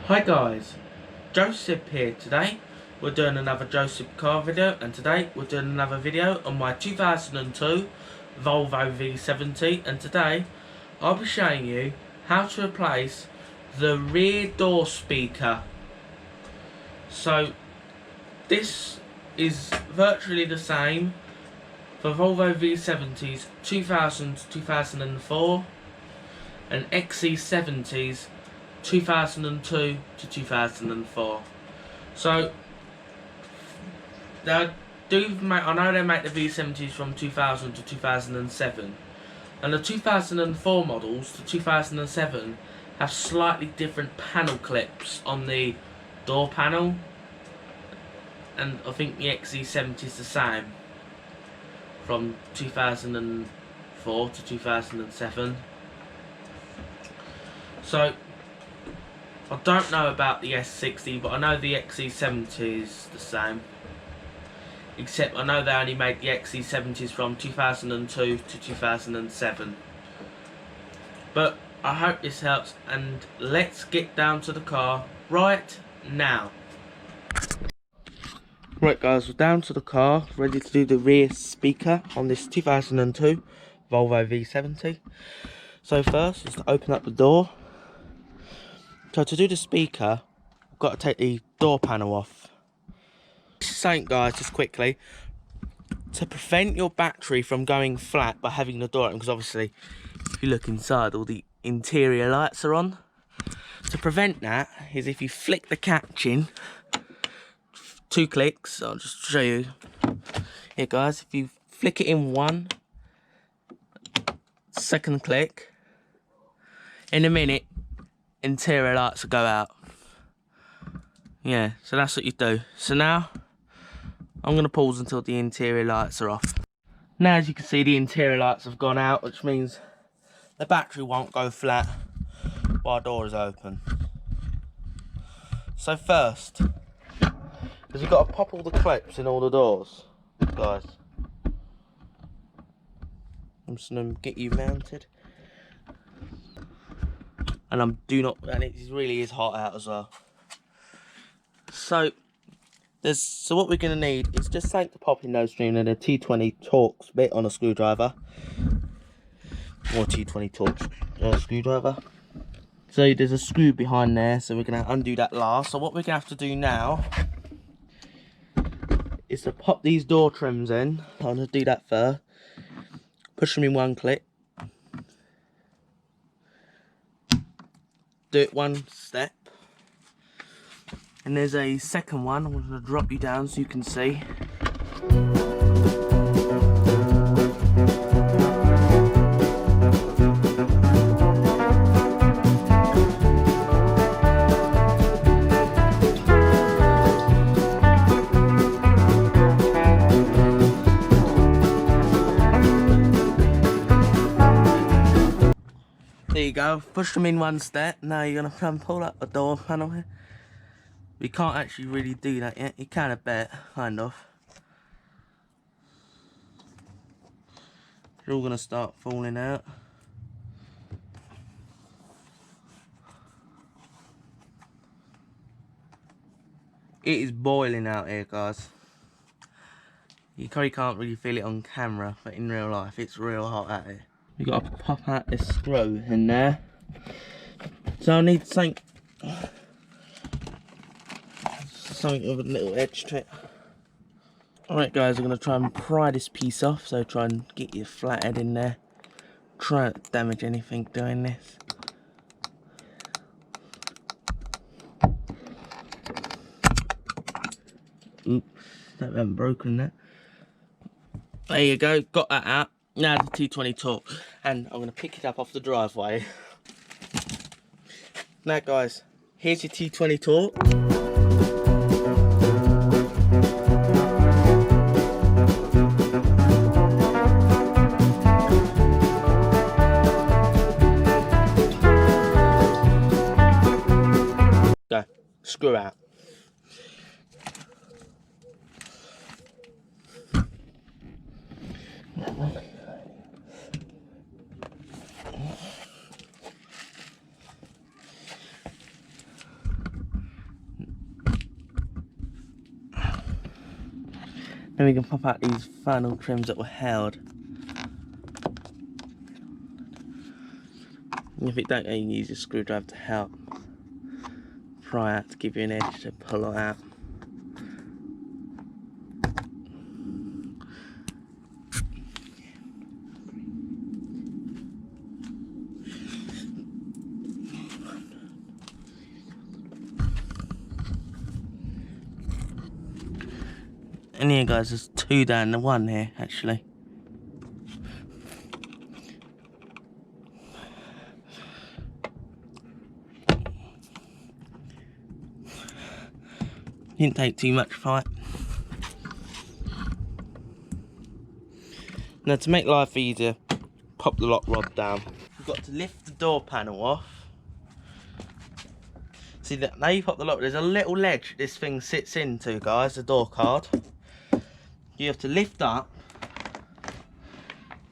Hi guys, Joseph here. Today we're doing another Joseph car video, and today we're doing another video on my 2002 Volvo V70, and today I'll be showing you how to replace the rear door speaker. So this is virtually the same for Volvo V70s 2000 to 2004 and XC70s 2002 to 2004. So I know they make the V70s from 2000 to 2007, and the 2004 models to 2007 have slightly different panel clips on the door panel, and I think the XC70 is the same from 2004 to 2007. So I don't know about the S60, but I know the XC70 is the same. Except I know they only made the XC70s from 2002 to 2007. But I hope this helps, and let's get down to the car right now. Right guys, we're down to the car, ready to do the rear speaker on this 2002 Volvo V70. So first, is to open up the door. So to do the speaker, I've got to take the door panel off. Something guys, just quickly, to prevent your battery from going flat by having the door open, because obviously if you look inside, all the interior lights are on. To prevent that is if you flick the catch in, 2 clicks, I'll just show you. Here guys, if you flick it in 1, second click, in a minute, interior lights will go out. Yeah, so that's what you do. So now I'm going to pause until the interior lights are off. Now as you can see, the interior lights have gone out, which means the battery won't go flat while the door is open. So first, because you've got to pop all the clips in all the doors, guys. I'm just going to get you mounted. And and it really is hot out as well. So what we're going to need is just something to pop in those string and a T20 Torx bit on a screwdriver. Or T20 Torx screwdriver. So there's a screw behind there, so we're going to undo that last. So what we're going to have to do now is to pop these door trims in. I'm going to do that first. Push them in 1 click. Do it 1 step. And there's a second one. I'm going to drop you down so you can see. There you go, push them in 1 step. Now you're going to try and pull up the door panel here. We can't actually really do that yet. You can a bit, kind of. They're all going to start falling out. It is boiling out here, guys. You probably can't really feel it on camera, but in real life it's real hot out here. We've got to pop out this screw in there. So I need something with a little edge to it. Alright guys, I'm going to try and pry this piece off, so try and get your flathead in there. Try not to damage anything doing this. Oops, I haven't broken that. There you go, got that out. Now the T20 Torx, and I'm going to pick it up off the driveway. Now guys, here's your T20 Torx. Go, screw out. Then we can pop out these final trims that were held. And if it don't, you can use a screwdriver to help pry out to give you an edge to pull it out. And here guys, there's two down the one here actually. Didn't take too much fight. Now to make life easier, pop the lock rod down. You've got to lift the door panel off. See that now you pop the lock, there's a little ledge this thing sits into, guys, the door card. You have to lift up,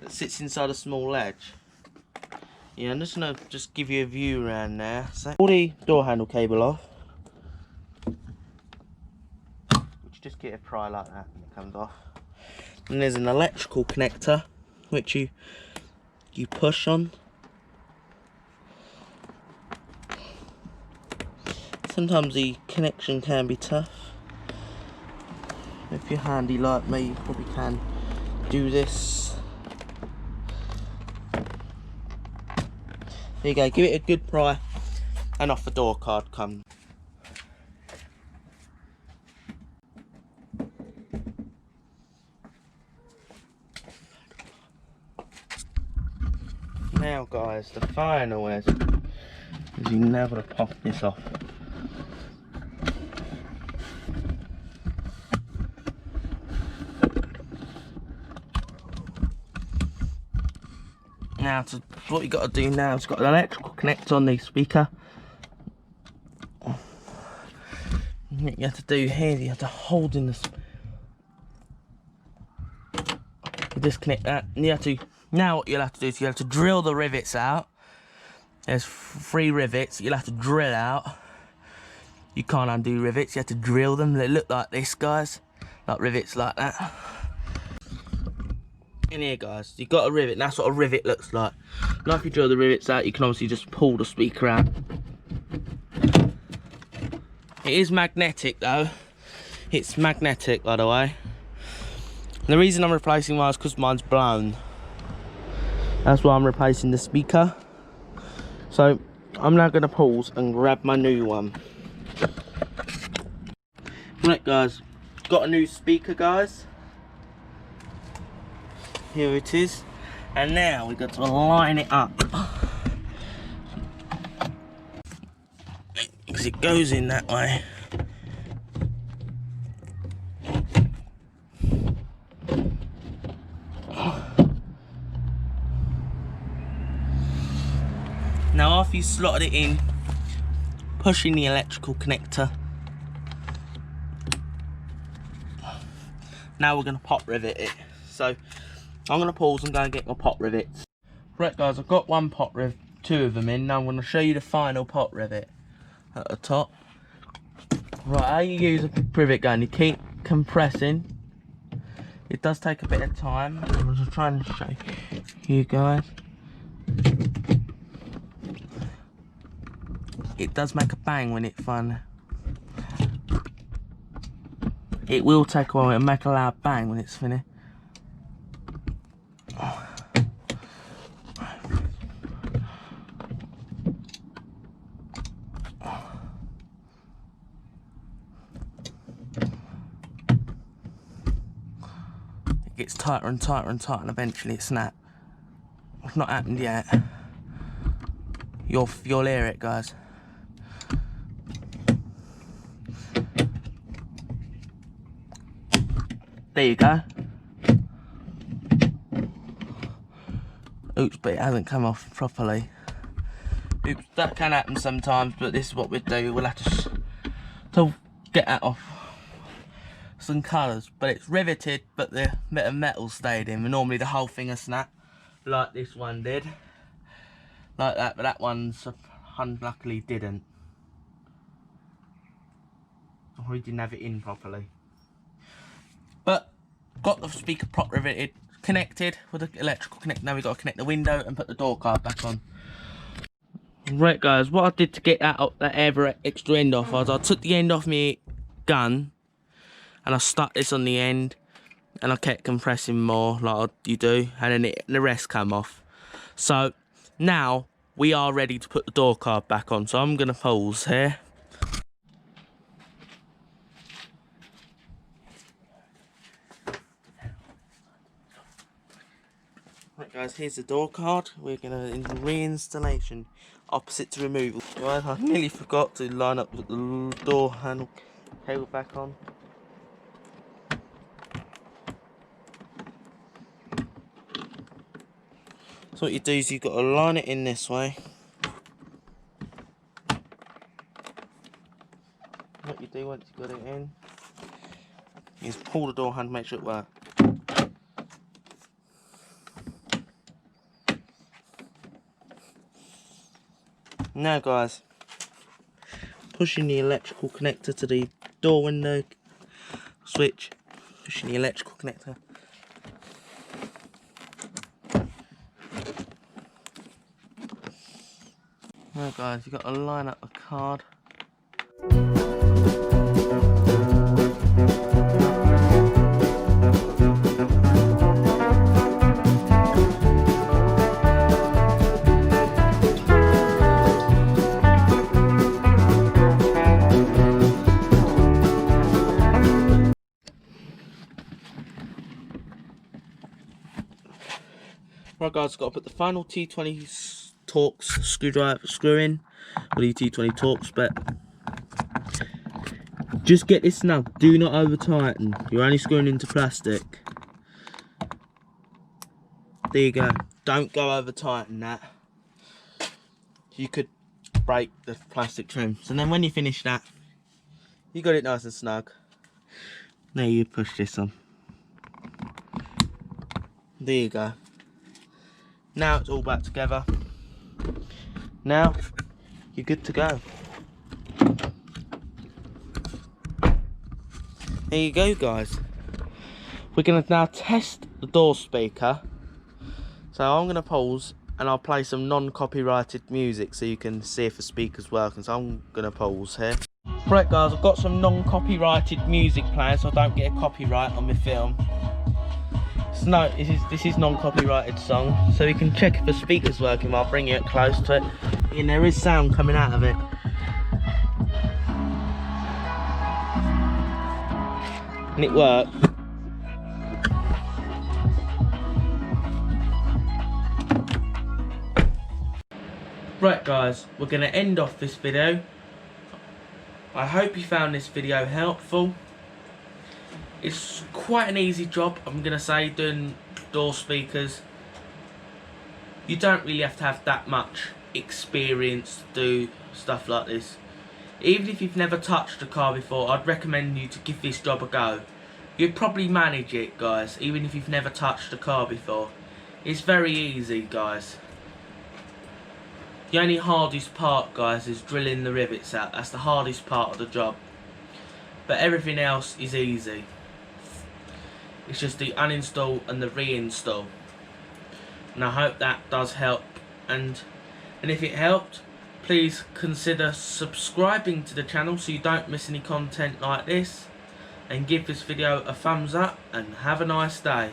that sits inside a small ledge. Yeah, I'm just gonna give you a view around there. So pull the door handle cable off. Which just get a pry like that and it comes off. And there's an electrical connector which you push on. Sometimes the connection can be tough. If you're handy like me, you probably can do this. There you go, give it a good pry and off the door card comes. Now guys, the final is you never got to pop this off. Now, what you got to do now is got an electrical connector on the speaker. What you have to do here, you have to hold in this. You disconnect that, and you have to. Now, what you'll have to do is you have to drill the rivets out. There's 3 rivets you'll have to drill out. You can't undo rivets, you have to drill them. They look like this, guys, like rivets like that. In here guys, you've got a rivet, and that's what a rivet looks like. Now if you drill the rivets out, you can obviously just pull the speaker out. It is magnetic though. It's magnetic, by the way. And the reason I'm replacing mine is because mine's blown. That's why I'm replacing the speaker. So I'm now going to pause and grab my new one. Right guys, got a new speaker guys. Here it is, and now we've got to line it up because it goes in that way. Now after you slotted it in, push in the electrical connector. Now we're going to pop rivet it. So I'm going to pause and go and get my pot rivets. Right guys, I've got one pot rivet, 2 of them in. Now I'm going to show you the final pot rivet at the top. Right, how you use a rivet gun, you keep compressing. It does take a bit of time. I'm just trying to show you guys. It does make a bang when it's fun. It will take a while, it'll make a loud bang when it's finished. It gets tighter and tighter and tighter, and eventually it snaps. It's not happened yet. You'll hear it, guys. There you go. Oops, but it hasn't come off properly. Oops, that can happen sometimes, but this is what we'll do. We'll have to get that off. Some colours, but it's riveted, but the bit of metal stayed in. Normally the whole thing will snap, like this one did. Like that, but that one's unluckily didn't. Or he didn't have it in properly. But got the speaker prop riveted, connected with the electrical connect. Now we've got to connect the window and put the door card back on. Right guys, what I did to get that extra end off was I took the end off my gun and I stuck this on the end and I kept compressing more like you do, and then the rest came off. So now we are ready to put the door card back on, so I'm going to pause here. Right guys, here's the door card. We're going to reinstallation, opposite to removal. Right, I nearly forgot to line up the door handle cable back on. So what you do is you've got to line it in this way. What you do once you've got it in is pull the door handle, make sure it works. Now guys, pushing the electrical connector to the door window switch, pushing the electrical connector. Now guys, you've got to line up the card. Right guys, got to put the final T20 Torx screw in, or the T20 Torx, but just get this snug, do not over tighten, you're only screwing into plastic. There you go, don't go over tighten that, you could break the plastic trim. So then when you finish that, you got it nice and snug. Now you push this on, there you go. Now it's all back together. Now you're good to go. There you go guys. We're going to now test the door speaker. So I'm going to pause and I'll play some non-copyrighted music so you can see if the speaker's working. So I'm going to pause here. Right guys, I've got some non-copyrighted music playing so I don't get a copyright on my film. No, this is non-copyrighted song, so you can check if the speaker's working. I'll bring you it close to it, and there is sound coming out of it. And it worked. Right guys, we're going to end off this video. I hope you found this video helpful. It's quite an easy job, I'm going to say, doing door speakers. You don't really have to have that much experience to do stuff like this. Even if you've never touched a car before, I'd recommend you to give this job a go. You'd probably manage it guys, even if you've never touched a car before. It's very easy guys. The only hardest part guys is drilling the rivets out. That's the hardest part of the job. But everything else is easy. It's just the uninstall and the reinstall. And I hope that does help. And if it helped, please consider subscribing to the channel so you don't miss any content like this. And give this video a thumbs up and have a nice day.